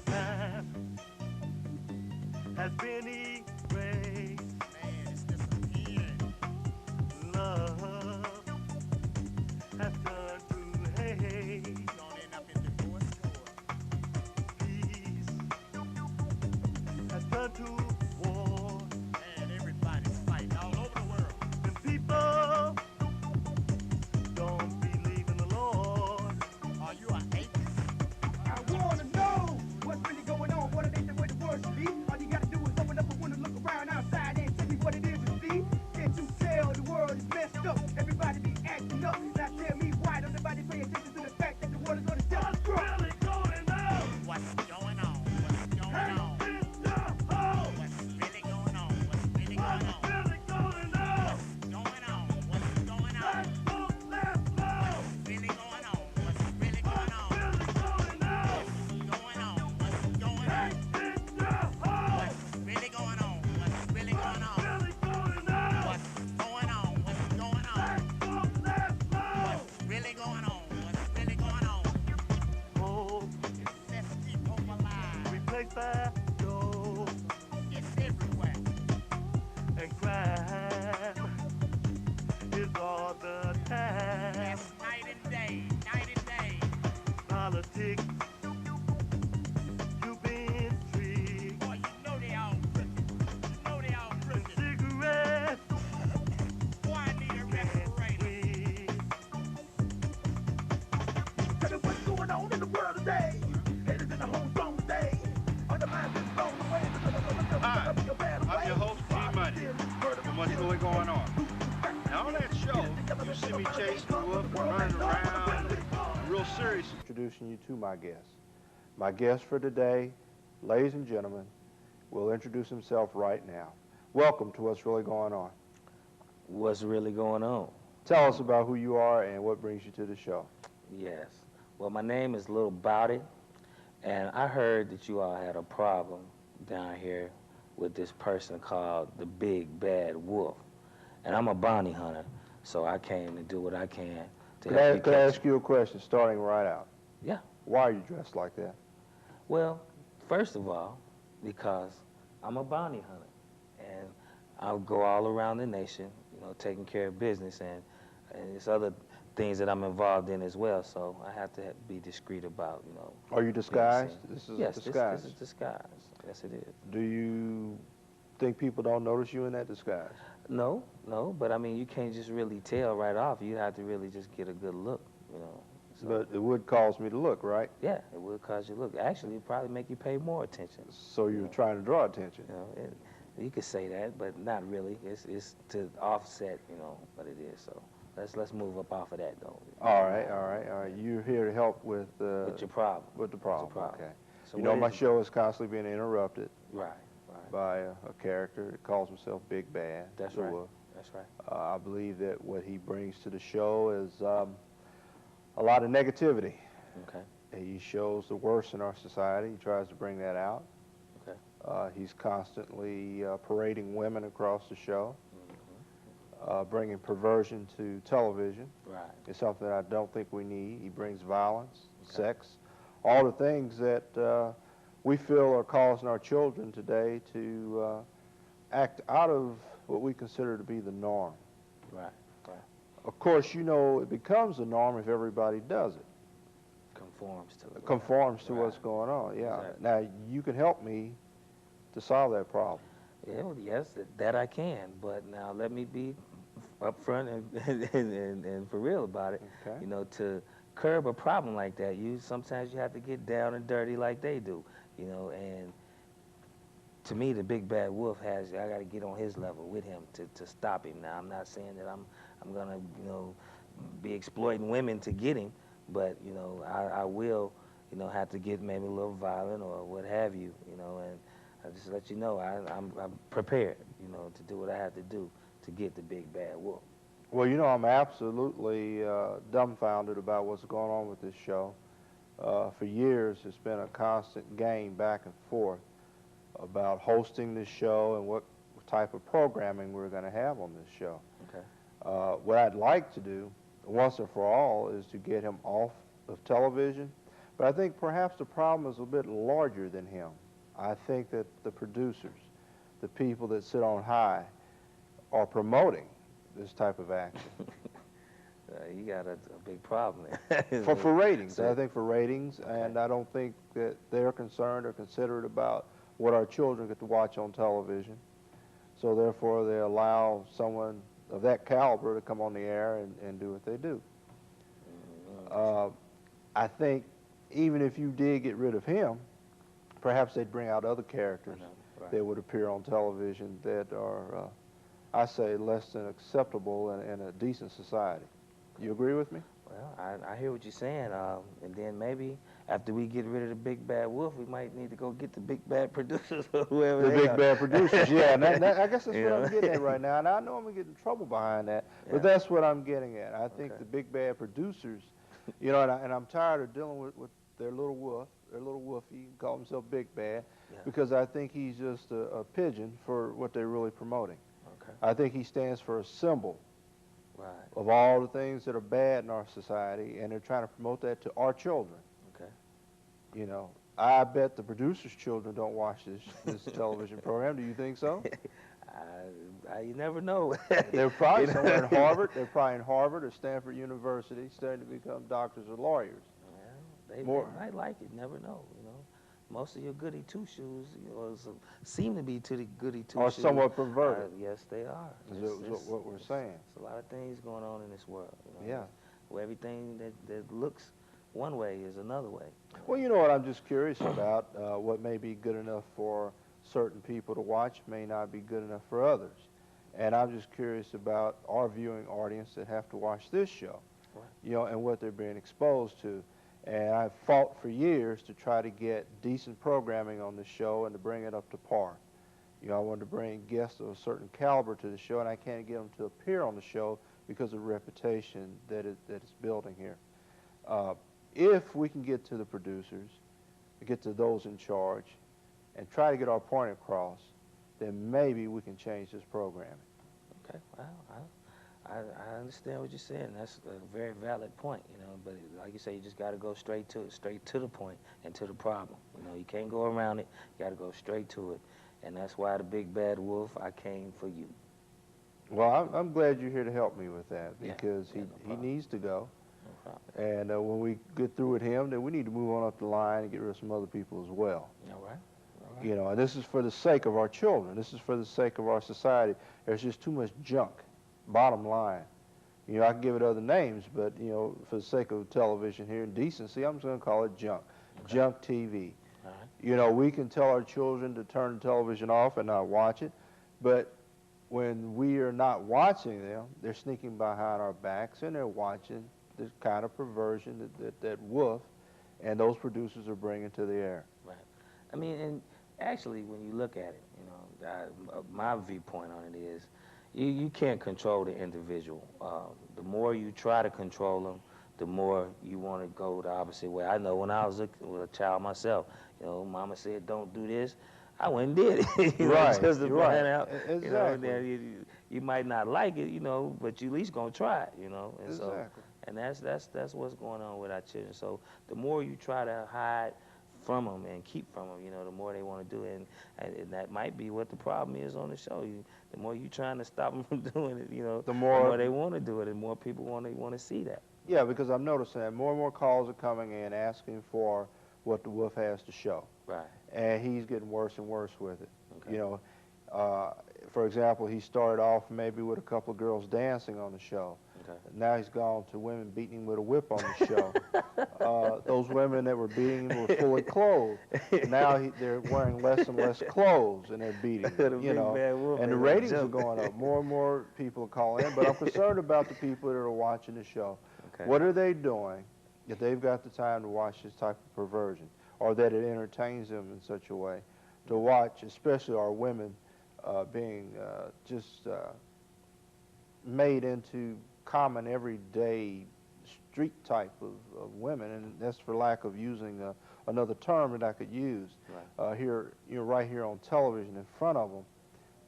Time has been erased. Man, it's disappearing. Love has turned to hate. Gonna end up in divorce court. Peace has turned to war. Man, everybody's fighting all over the world. And people don't believe in the Lord. Are you an atheist? I wanna know what's really going on. What it ain't the way the world should be. All you gotta do is open up a window, look around outside, and tell me what it is you see. Can't you tell the world is messed up? Everybody be acting up. Now tell me why don't nobody pay attention to the fact that the world is gonna self-destruct? Really going on? What's going on? What's going on? In the hole. What's really going on? What's really going on? Really going on? What's going on? What's going on? Black folks left low. What's really going on? What's really going on? Really going on? What's going on? What's going on? In the hole. What's really going on? What's really going on? Really going on? What's going on? What's going on? Black folks left low. What's really going on? What's really going on? Hope Let's keep hope alive. replaced by dope It's everywhere. and crime is all the time. It's night and day, night and day. Politics, you've been tricked. Boy, you know they all crooked. You know they all crooked. Cigarettes Boy, I need a and respirator. weed. Tell me what's going on in the world today. Haters in the home zone today. On the mind is blown away. Hi, I'm your host, G.Money, from What's Really Going On. Now on that show, you see me chasing the wolf and running around, real serious. Introducing you to my guest. My guest for today, ladies and gentlemen, will introduce himself right now. Welcome to What's Really Going On. What's really going on? Tell us about who you are and what brings you to the show. Yes. Well, my name is Little Bowdy, and I heard that you all had a problem down here with this person called the Big Bad Wolf. And I'm a bounty hunter, so I came to do what I can to help you Could I catch. ask you a question starting right out? Yeah. Why are you dressed like that? Well, first of all, because I'm a bounty hunter, and I'll go all around the nation, you know, taking care of business, and there's other things that I'm involved in as well, so I have to be discreet about, you know. Are you being disguised? seen. This is Yes, a disguise. this is disguise. Yes, it is. Do you think people don't notice you in that disguise? No, but I mean, you can't just really tell right off. You have to really just get a good look, you know. So, But it would cause me to look, right? yeah, it will cause you look. Actually, it'll probably make you pay more attention. So you're trying to draw attention. You know, you could say that, but not really. It's to offset, you know, what it is. So let's move up off of that, though. All right. You're here to help with With your problem. with the problem. problem. Okay. So You what know, my is it? show is constantly being interrupted Right. by a character that calls himself Big Bad. That's the right. Wolf. That's right. I believe that what he brings to the show is a lot of negativity. Okay. He shows the worst in our society. He tries to bring that out. Okay. He's constantly parading women across the show, bringing perversion to television. Right. It's something that I don't think we need. He brings violence, Okay. sex, all the things that we feel are causing our children today to act out of what we consider to be the norm. Right. Of course, you know, it becomes the norm if everybody does it. Conforms to it. Conforms to Right. what's going on, yeah. Exactly. Now, you can help me to solve that problem. Yeah, well, yes, that I can. But now let me be upfront and for real about it. Okay. You know, to curb a problem like that, sometimes you have to get down and dirty like they do. You know, and to me, the Big Bad Wolf I got to get on his level with him to stop him. Now, I'm not saying that I'm gonna, you know, be exploiting women to get him, but you know, I will, you know, have to get maybe a little violent or what have you, you know, and I just let you know I'm prepared, you know, to do what I have to do to get the Big Bad Wolf. Well, you know, I'm absolutely dumbfounded about what's going on with this show. For years, it's been a constant game back and forth about hosting this show and what type of programming we're going to have on this show. Okay. What I'd like to do, once and for all is to get him off of television. But I think perhaps the problem is a bit larger than him. I think that the producers, the people that sit on high, are promoting this type of action. You got a big problem for ratings. So- I think for ratings, and I don't think that they're concerned or considerate about what our children get to watch on television. So therefore, they allow someone of that caliber to come on the air and do what they do. I think even if you did get rid of him, perhaps they'd bring out other characters Right. that would appear on television that are, I say, less than acceptable in a decent society. You agree with me? Well, I hear what you're saying, and then maybe after we get rid of the big bad wolf, we might need to go get the big bad producers or whoever The they big are. bad producers, yeah. And I guess that's You what know? I'm getting at right now. And I know I'm going to get in trouble behind that, Yeah. but that's what I'm getting at. I think Okay. the big bad producers, you know, and I'm tired of dealing with their little wolf, their little woofy, call himself Big Bad, Yeah. because I think he's just a pigeon for what they're really promoting. Okay. I think he stands for a symbol Right. of all the things that are bad in our society, and they're trying to promote that to our children. Okay. You know, I bet the producers' children don't watch this television program. Do you think so? You never know. They're probably You know? somewhere in Harvard. They're probably in Harvard or Stanford University, studying to become doctors or lawyers. Well, they More. might like it. Never know. You know, most of your goody two shoes, you know, seem to be to the goody two Are shoes. somewhat perverted. Yes, they are. Is what we're saying. There's a lot of things going on in this world. You know, Yeah. where everything that looks one way is another way. Well, you know what I'm just curious about? What may be good enough for certain people to watch may not be good enough for others. And I'm just curious about our viewing audience that have to watch this show, Right. you know, and what they're being exposed to. And I've fought for years to try to get decent programming on the show and to bring it up to par. You know, I wanted to bring guests of a certain caliber to the show, and I can't get them to appear on the show because of the reputation that it's building here. If we can get to the producers, get to those in charge, and try to get our point across, then maybe we can change this programming. Okay. Well, I understand what you're saying. That's a very valid point, you know. But like you say, you just got to go straight to the point and to the problem. You know, you can't go around it. You got to go straight to it, and that's why the big bad wolf. I came for you. Well, I'm glad you're here to help me with that, Yeah. because Yeah, no he problem. needs to go. No problem. And when we get through with him, then we need to move on up the line and get rid of some other people as well. All right. All right. You know, and this is for the sake of our children. This is for the sake of our society. There's just too much junk, bottom line. You know, I can give it other names, but, you know, for the sake of television here and decency, I'm just going to call it junk. Okay. Junk TV. All right. You know, we can tell our children to turn the television off and not watch it, but when we are not watching them, they're sneaking behind our backs and they're watching this kind of perversion that wolf and those producers are bringing to the air. Right. I mean, and actually, when you look at it, you know, my viewpoint on it is, you can't control the individual. The more you try to control them, the more you want to go the opposite way. I know when I was a child myself, you know, Mama said, "Don't do this." I went and did it. You know, Right, just to you're right. find out. Exactly. You know, that you might not like it, you know, but you at least gonna try it, you know. And Exactly. so, and that's what's going on with our children. So the more you try to hide from them and keep from them, you know, the more they want to do it. And that might be what the problem is on the show. The more you trying to stop them from doing it, you know, The more they want to do it, and more people want to see that. Yeah, because I'm noticing that more and more calls are coming in asking for what the wolf has to show. Right. And he's getting worse and worse with it. Okay. You know, for example, he started off maybe with a couple of girls dancing on the show. Okay. Now he's gone to women beating him with a whip on the show. Those women that were beating him were fully clothed. Now they're wearing less and less clothes and they're beating The him, you big know. bad wolf And the ain't ratings no are joke. going up. More and more people are calling in. But I'm concerned about the people that are watching the show. Okay. What are they doing if they've got the time to watch this type of perversion, or that it entertains them in such a way to watch, especially our women being just made into common everyday street type of women, and that's for lack of using another term that I could use. Right. Here, you know, right here on television in front of them.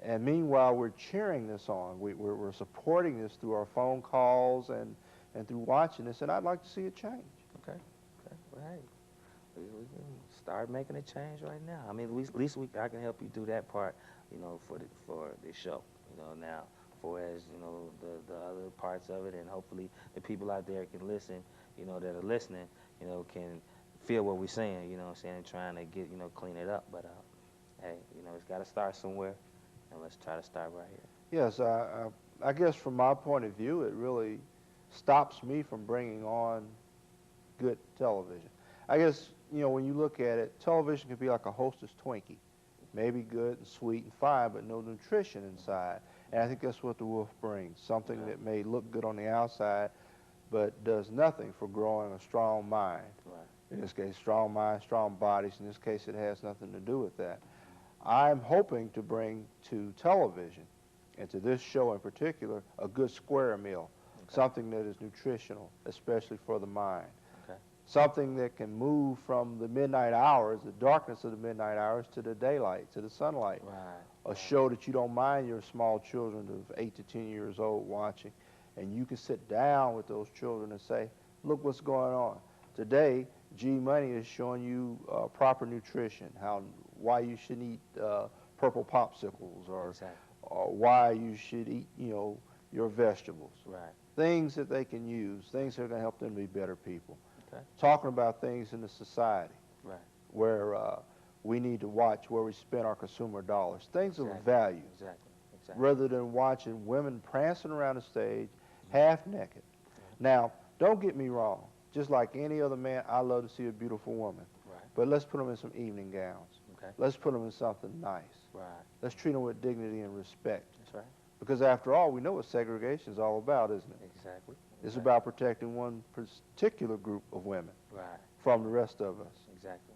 And meanwhile, we're cheering this on. We're supporting this through our phone calls and and through watching this, and I'd like to see it change. Okay. Okay. Well, hey, we can start making a change right now. I mean, at least I can help you do that part, you know, for the show. You know, now for as you know the other parts of it, and hopefully the people out there can listen. You know, that are listening, you know, can feel what we're saying. You know, what I'm saying, trying to get clean it up. But hey, you know, it's got to start somewhere, and let's try to start right here. Yes, I guess from my point of view, it really stops me from bringing on good television. I guess, you know, when you look at it, television can be like a Hostess Twinkie. Maybe good and sweet and fine, but no nutrition inside. And I think that's what the Wolf brings, something that may look good on the outside, but does nothing for growing a strong mind. Right. In this case, strong minds, strong bodies. In this case, it has nothing to do with that. I'm hoping to bring to television, and to this show in particular, a good square meal, something that is nutritional, especially for the mind. Something that can move from the midnight hours, the darkness of the midnight hours, to the daylight, to the sunlight. Right. A show that you don't mind your small children of 8 to 10 years old watching, and you can sit down with those children and say, look what's going on. Today, G.Money is showing you proper nutrition, why you should eat purple popsicles, or why you should eat, you know, your vegetables. Right. Things that they can use, things that are going to help them be better people. Okay. Talking about things in the society, right, where we need to watch where we spend our consumer dollars, things of value, rather than watching women prancing around the stage half naked. Now, don't get me wrong, just like any other man, I love to see a beautiful woman, but let's put them in some evening gowns. Let's put them in something nice. Let's treat them with dignity and respect. That's right. Because after all, we know what segregation is all about, isn't it? Exactly. It's about protecting one particular group of women from the rest of us. Exactly.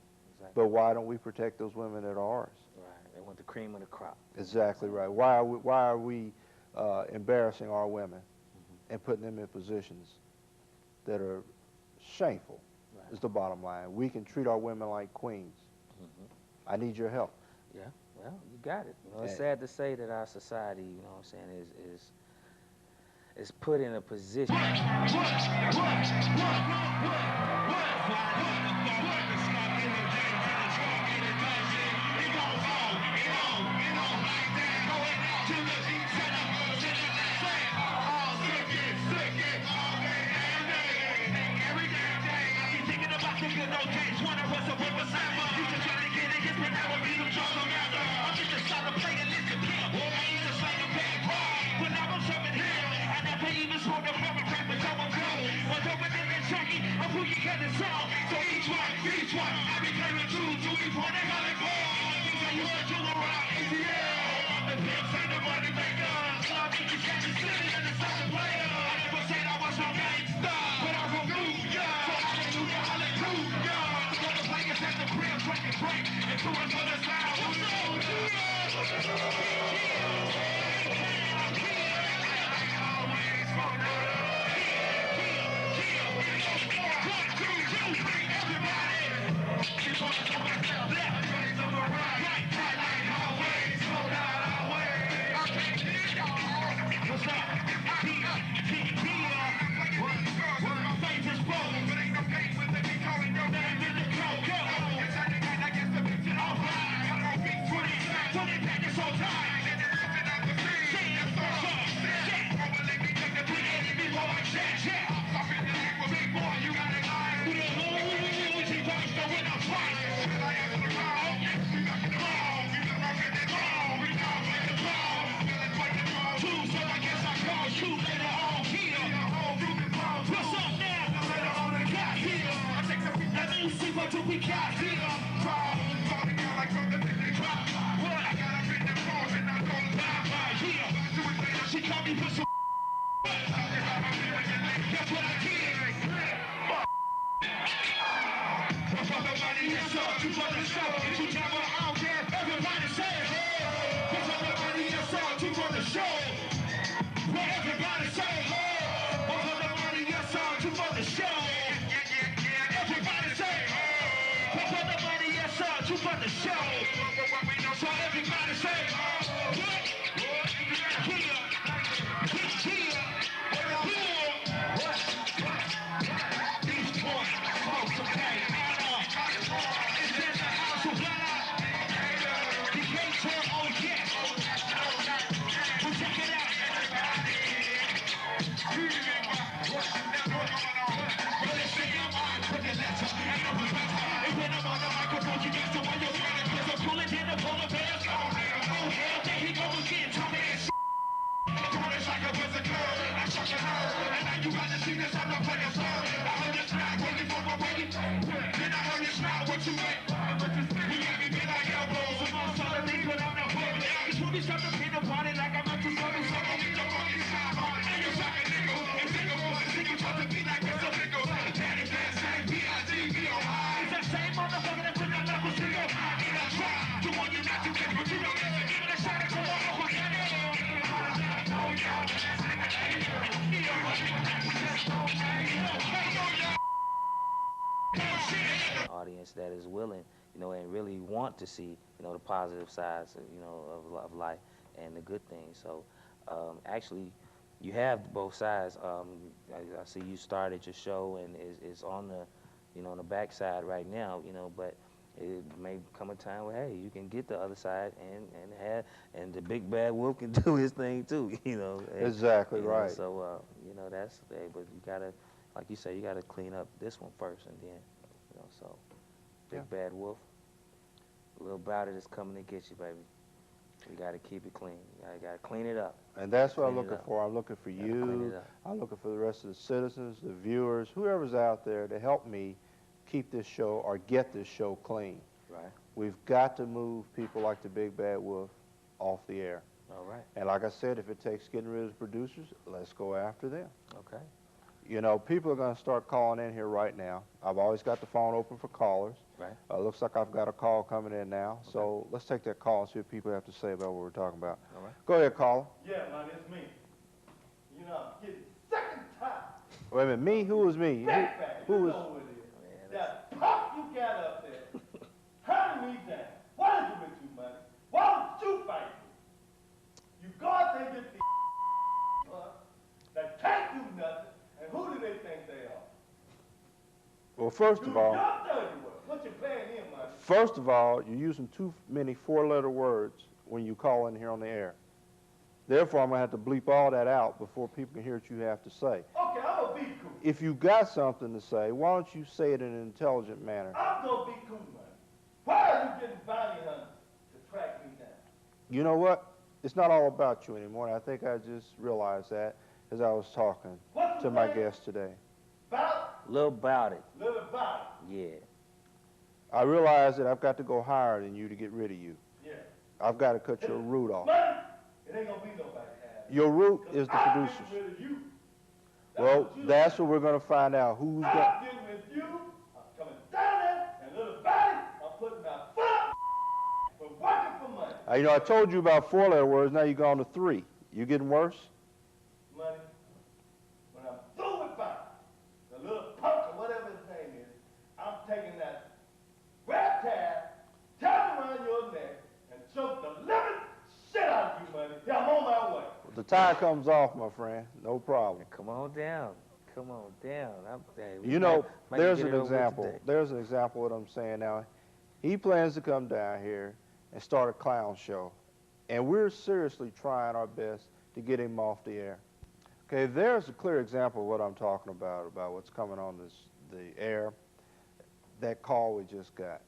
But why don't we protect those women that are ours? Right. They want the cream of the crop. Exactly right. Why are we embarrassing our women and putting them in positions that are shameful? Is the bottom line. We can treat our women like queens. I need your help. Yeah. Well, you got it. You know, it's sad to say that our society, you know what I'm saying, is put in a position. So everybody say, what? An audience that is willing, you know, and really want to see, you know, the positive sides, of, you know, of life and the good things. So, actually, you have both sides. I see you started your show and it's on the, you know, on the backside right now, you know, but it may come a time where, hey, you can get the other side and the big bad wolf can do his thing too, you know. And, Exactly you know, right. so, you know, that's, hey, but you gotta, like you say, you gotta clean up this one first and then, you know, so big bad wolf, a little about it is coming to get you, baby. You gotta keep it clean. You gotta clean it up. And that's what I'm Clean it looking up. for. I'm looking for Gotta clean you. it up. I'm looking for the rest of the citizens, the viewers, whoever's out there to help me keep this show or get this show clean. Right. We've got to move people like the Big Bad Wolf off the air. All right. And like I said, if it takes getting rid of the producers, let's go after them. Okay. You know, people are going to start calling in here right now. I've always got the phone open for callers. Right. Looks like I've got a call coming in now. Okay. So let's take that call and see what people have to say about what we're talking about. All right. Go ahead, caller. Yeah, man, it's me. You know, I'm getting second time. Wait a minute, me? Who was me? Who You was? know who it is. That pop you got up there, hunting me down. What is it with you, man? Why don't you fight me? You go out there and get the that can't do nothing, and who do they think they are? Well, first of all, what you playing in, man? first of all, you're using too many four-letter words when you call in here on the air. Therefore, I'm going to have to bleep all that out before people can hear what you have to say. Okay, I'm going to be cool. If you got something to say, why don't you say it in an intelligent manner? I'm going to be cool, man. Why are you getting bounty hunters to track me down? You know what? It's not all about you anymore, and I think I just realized that as I was talking to my guest today. About? Little about it. Little about it. Yeah. I realized that I've got to go higher than you to get rid of you. Yeah. I've got to cut your root off. Money, it ain't going to be nobody having it. Your root is the I'm producers. getting rid of you. Well, that's what we're going to find out. Who's I'm got... getting with you. I'm coming down there, and little body, I'm putting my foot up for working for money. You know, I told you about four-letter words. Now you're gone to three. You getting worse? Money, when I'm through with Bobby, the little punk or whatever his name is, I'm taking that rat tab, tie it around your neck, and choke the living shit out of you, money. Yeah, I'm on my way. The tie comes off, my friend. No problem. Come on down. Come on down. You know, might there's get an it over with example. today. There's an example of what I'm saying now. He plans to come down here and start a clown show. And we're seriously trying our best to get him off the air. Okay, there's a clear example of what I'm talking about what's coming on the air, that call we just got.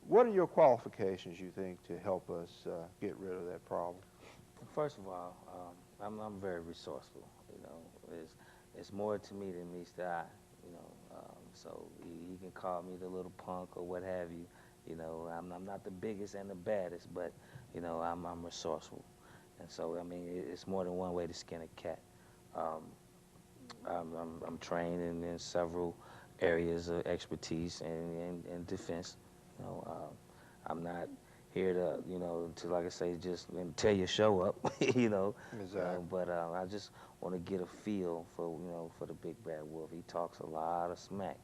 What are your qualifications, you think, to help us get rid of that problem? First of all, I'm very resourceful. You know, it's more to me than meets the eye. You know, so you can call me the little punk or what have you. You know, I'm not the biggest and the baddest, but you know, I'm resourceful, and so I mean, it's more than one way to skin a cat. I'm trained in several areas of expertise and defense. You know, I'm not here to, you know, to, like I say, just tear your show up, you know. Exactly. But I just want to get a feel for, you know, for the Big Bad Wolf. He talks a lot of smack,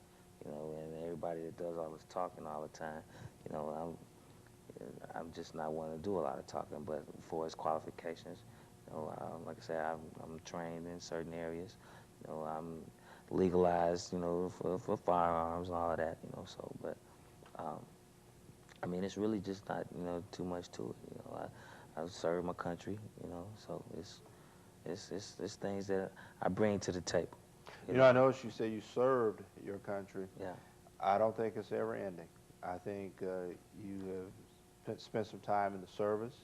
you know, and everybody that does all this talking all the time, you know, I'm just not one to do a lot of talking. But for his qualifications, you know, like I say, I'm trained in certain areas. You know, I'm legalized, you know, for firearms and all of that, you know. So, but I mean, it's really just not, you know, too much to it. You know, I serve my country, you know, so it's things that I bring to the table. You know, I noticed you say you served your country. Yeah. I don't think it's ever ending. I think you have spent some time in the service,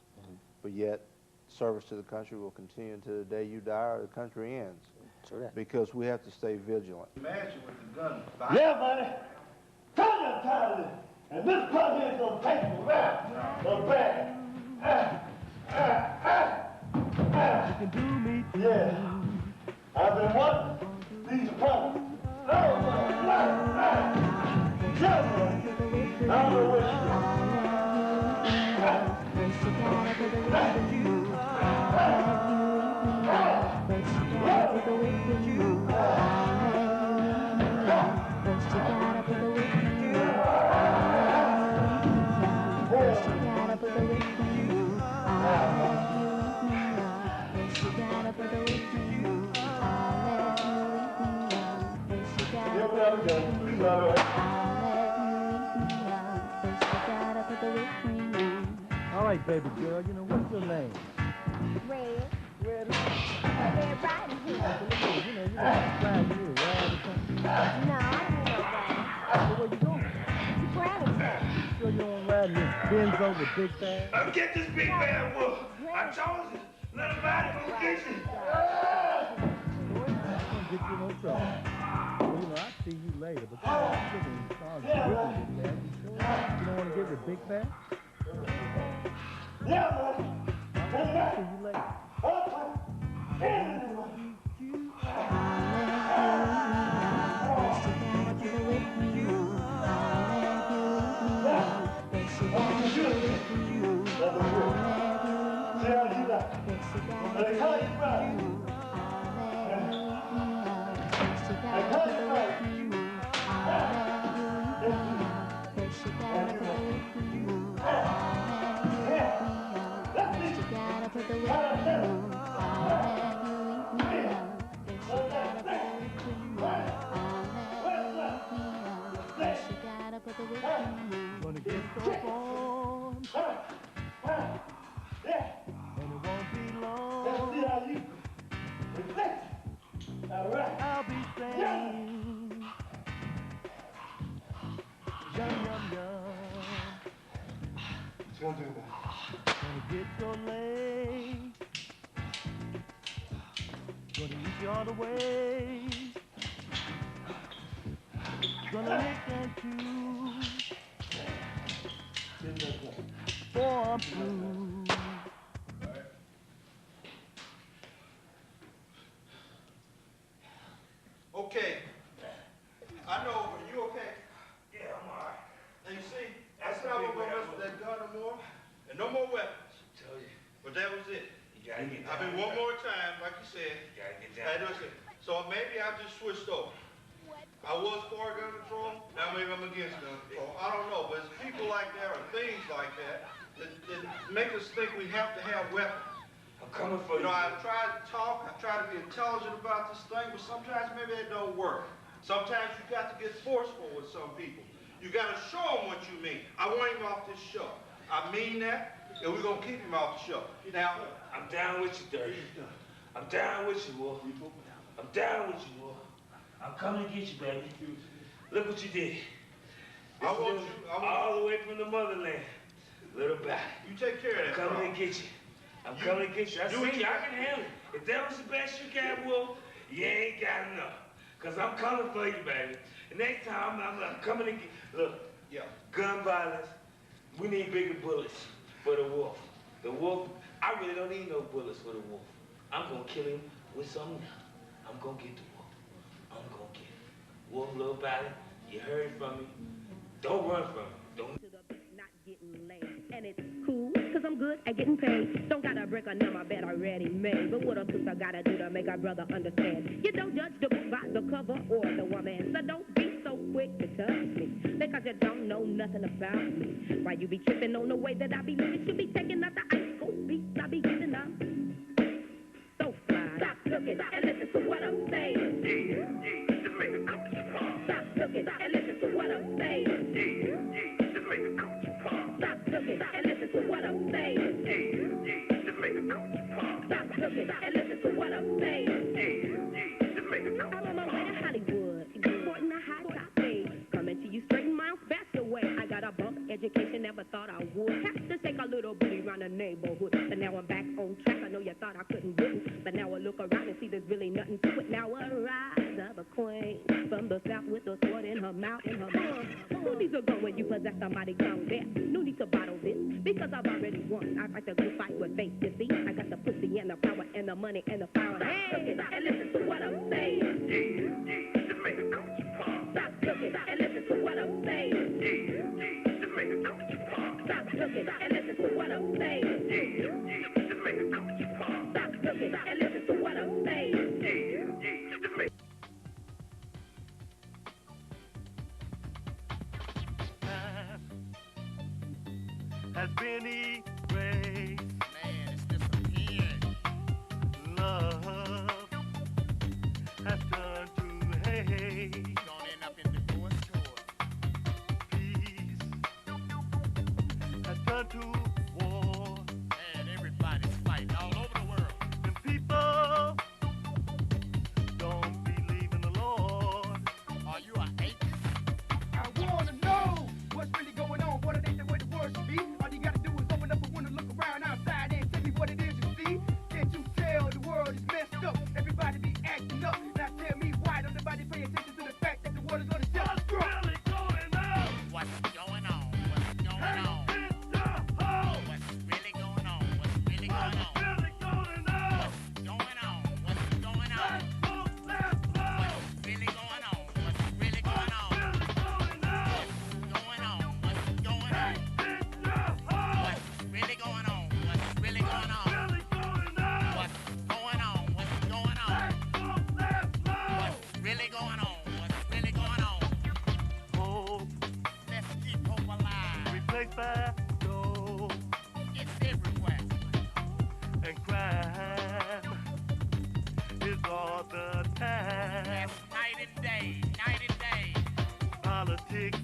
but yet service to the country will continue until the day you die or the country ends. True that. Because we have to stay vigilant. Imagine with the gun. Yeah, buddy. Tell you I'm tired of this. And this punk is gonna take the rap, the bag. You can do me too. Yeah. I've been wanting these punks. Oh, yeah, man. I don't know what All right, baby girl, you know, what's your name? Red. Red. Red Riding Hood. You know, flying you a ride or something. No, I don't need no ride. So where you going? Granny said. Sure you don't ride this Benz over Big Fast? Get this big bad wolf. I told you, let him ride it on kitchen. Get you no trouble. Well, you know, I'll see you later, but I'm sure when you start getting Big Fast, you don't want to get with Big Fast? Yeah, man. I'll see you later. Gonna get so warm, and it won't be long. I'll be saying, yum, yum, yum. What you gonna do about Gonna get your legs, gonna eat you all the way. Gonna lick and chew, for I'm through. Okay. I know. Are you okay? Yeah, I'm all right. And you see, I said I wasn't gonna mess with that gun no more, and no more weapons. Tell you, But that was it. you gotta get I mean, one more time, like you said. You gotta get Hey, listen. So maybe I just switched over. I was for gun control. Now maybe I'm against gun control. I don't know, but it's people like that or things like that that make us think we have to have weapons. I'm coming for You know, I've tried to talk, I've tried to be intelligent about this thing, but sometimes maybe it don't work. Sometimes you got to get forceful with some people. You got to show them what you mean. I want him off this show. I mean that, and we're going to keep him off the show. Now, I'm down with you, Dirty. I'm down with you, Wolf. I'm down with you, Wolf. I'm coming to get you, baby. Look what you did. I want you, all the way from the motherland. Little back. you take care of that. I'm coming problem. to get you. I'm coming to get you. I do see what you. you- I can handle it. If that was the best you got, Wolf, you ain't got enough. Because I'm coming for you, baby. And next time, I'm coming to get... Look, Yeah. gun violence, we need bigger bullets for the wolf. The wolf, I really don't need no bullets for the wolf. I'm going to kill him with something else. I'm going to get the wolf. I'm going to get him. Wolf, little body, you heard from me. Don't run from me. Don't. To the beat, not getting laid. And it's cool, cause I'm good at getting paid. Don't gotta break a number, bet already made. But what else I gotta do to make a brother understand? You don't judge the book by the cover or the woman. So don't be so quick to touch me, because you don't know nothing about me. Why you be tripping on the way that I be living? You be taking out the ice cold beats I be giving up. So fly, stop looking and listen to what I'm saying. Just make a coach pump. Stop looking and listen to what I'm saying. Just make a coach pump. Stop looking and listen to what I'm saying. Just make a coach pump. Stop looking and listen to what I'm saying. Just make a coach I'm on my way to Hollywood, sporting a high top fade. Coming to you straight miles faster way. I got a bump education, never thought I would. Have to take a little booty around the neighborhood. But now I'm back on track. I know you thought I couldn't do it, but now I look around and see there's really nothing to it. Now I rise of a queen from the south with a sword in her her mouth and her mouth. Who needs a gun when you possess somebody grown there? No need to bottle this, because I've already won. I fight the good fight with faith, you see. I got the pussy and the power and the money and the power. Hey, and listen to what I'm saying. Just make a coach pop. Stop looking and listen to what I'm saying. Just make a coach pop. Stop looking and listen to what I'm saying. Just make a coach pop. Stop looking and listen to what I'm saying. Just make has been erased. Man, it's disappeared. Love has turned to hate. Gonna end up in divorce court. Peace has turned to war. Man, everybody's fighting all over the world. And people don't believe in the Lord. Are you an atheist? I wanna know what's really going on. What are they the way the world should be? All you gotta do is open up a window, look around outside, and tell me what it is you see. Can't you tell the world is messed up? Everybody be acting up. Now tell me why don't nobody pay attention to the fact that the world is gonna self-destruct? Really going on? What's going on? What's going on? In the hole. What's really going on? What's really going on? Really going on? What's going on? What's going on? Let's go. What's really going on? What's really going on? Really going on? Going on? What's going on? In the hole. What's really going on? What's really going on? Really going on? What's going on? What's going on? Let's go. What's really going on? What's really going on? Hope Let's keep hope alive. replaced by dope It's everywhere. and crime is all the time. That's night and day, night and day. Politics